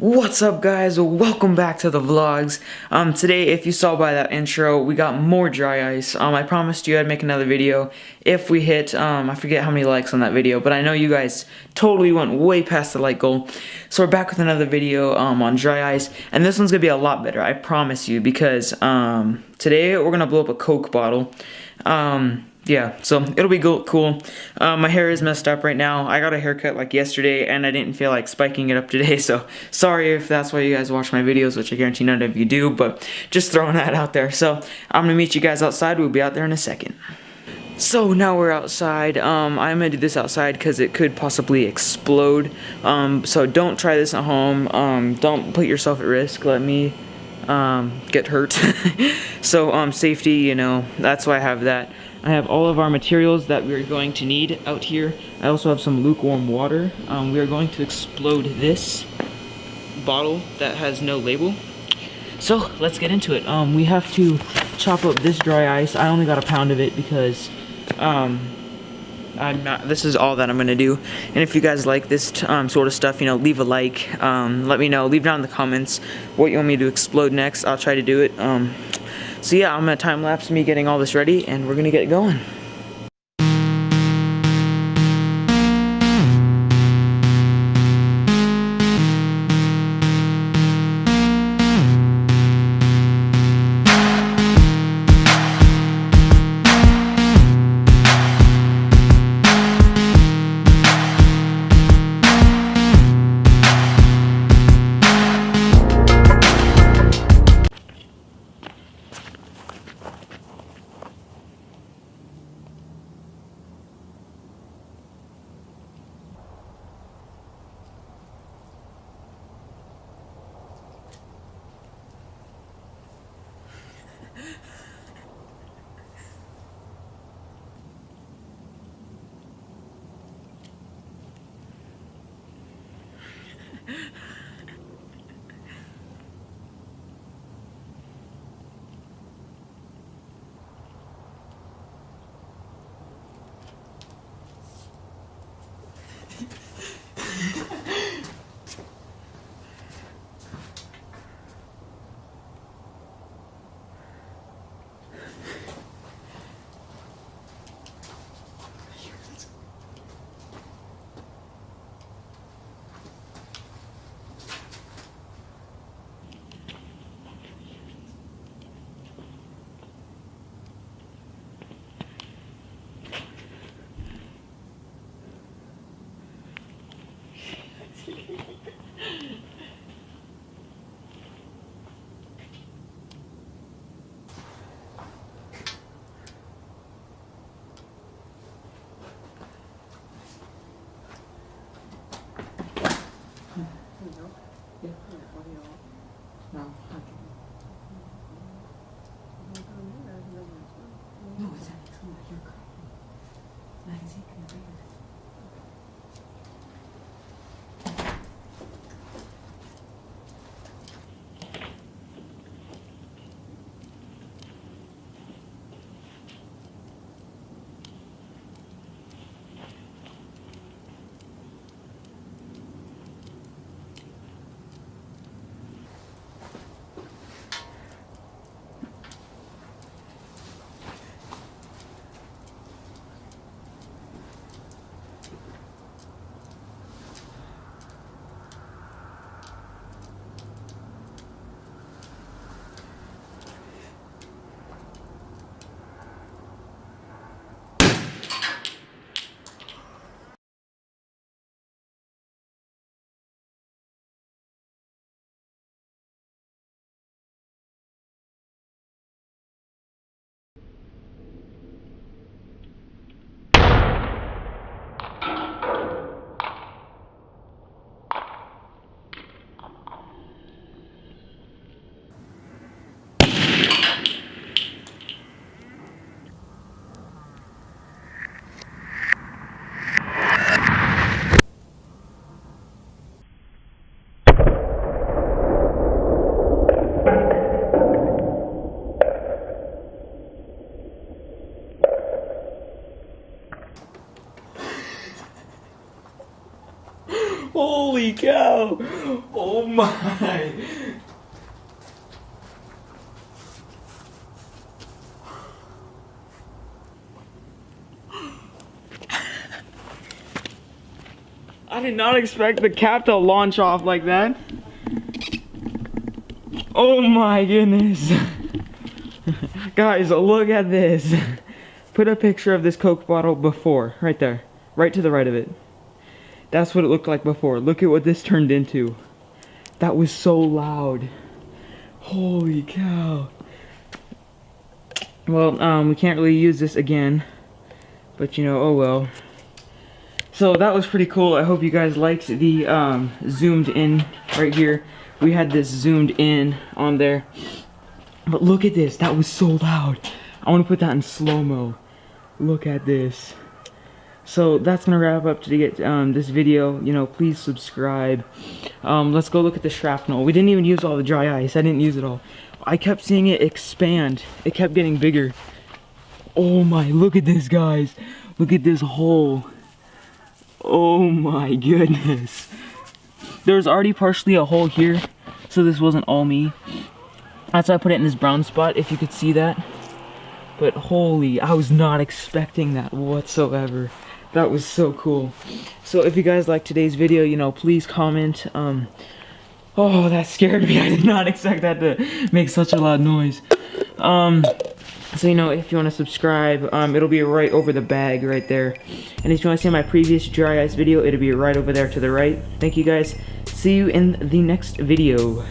What's up, guys? Welcome back to the vlogs. Today, if you saw by that intro, we got more dry ice. I promised you I'd make another video if we hit, I forget how many likes on that video, but I know you guys totally went way past the like goal. So we're back with another video on dry ice, and this one's gonna be a lot better, I promise you, because today we're gonna blow up a Coke bottle. Yeah, so it'll be cool. My hair is messed up right now. I got a haircut like yesterday, and I didn't feel like spiking it up today, so sorry if that's why you guys watch my videos, which I guarantee none of you do, but just throwing that out there. So I'm gonna meet you guys outside. We'll be out there in a second. So now we're outside. I'm gonna do this outside because it could possibly explode. So don't try this at home. Don't put yourself at risk. Let me get hurt. So safety, you know, that's why I have that. I have all of our materials that we're going to need out here. I also have some lukewarm water. We are going to explode this bottle that has no label. So let's get into it. We have to chop up this dry ice. I only got a pound of it because this is all that I'm gonna do. And if you guys like this sort of stuff, you know, leave a like. Let me know. Leave down in the comments what you want me to explode next. I'll try to do it. So yeah, I'm gonna time lapse me getting all this ready, and we're gonna get going. Holy cow! Oh my! I did not expect the cap to launch off like that. Oh my goodness. Guys, look at this. Put a picture of this Coke bottle before, right there. Right to the right of it. That's what it looked like before. Look at what this turned into. That was so loud. Holy cow. Well, we can't really use this again. But you know, oh well. So that was pretty cool. I hope you guys liked the zoomed in right here. We had this zoomed in on there. But look at this. That was so loud. I want to put that in slow-mo. Look at this. So that's going to wrap up to get this video. You know, please subscribe. Let's go look at the shrapnel. We didn't even use all the dry ice. I didn't use it all. I kept seeing it expand. It kept getting bigger. Oh my, look at this, guys. Look at this hole. Oh my goodness. There's already partially a hole here, so this wasn't all me. That's why I put it in this brown spot, if you could see that. But holy, I was not expecting that whatsoever. That was so cool. So if you guys liked today's video, you know, please comment. Oh, that scared me. I did not expect that to make such a loud noise. So, you know, if you want to subscribe, it'll be right over the bag right there. And if you want to see my previous dry ice video, it'll be right over there to the right. Thank you guys. See you in the next video.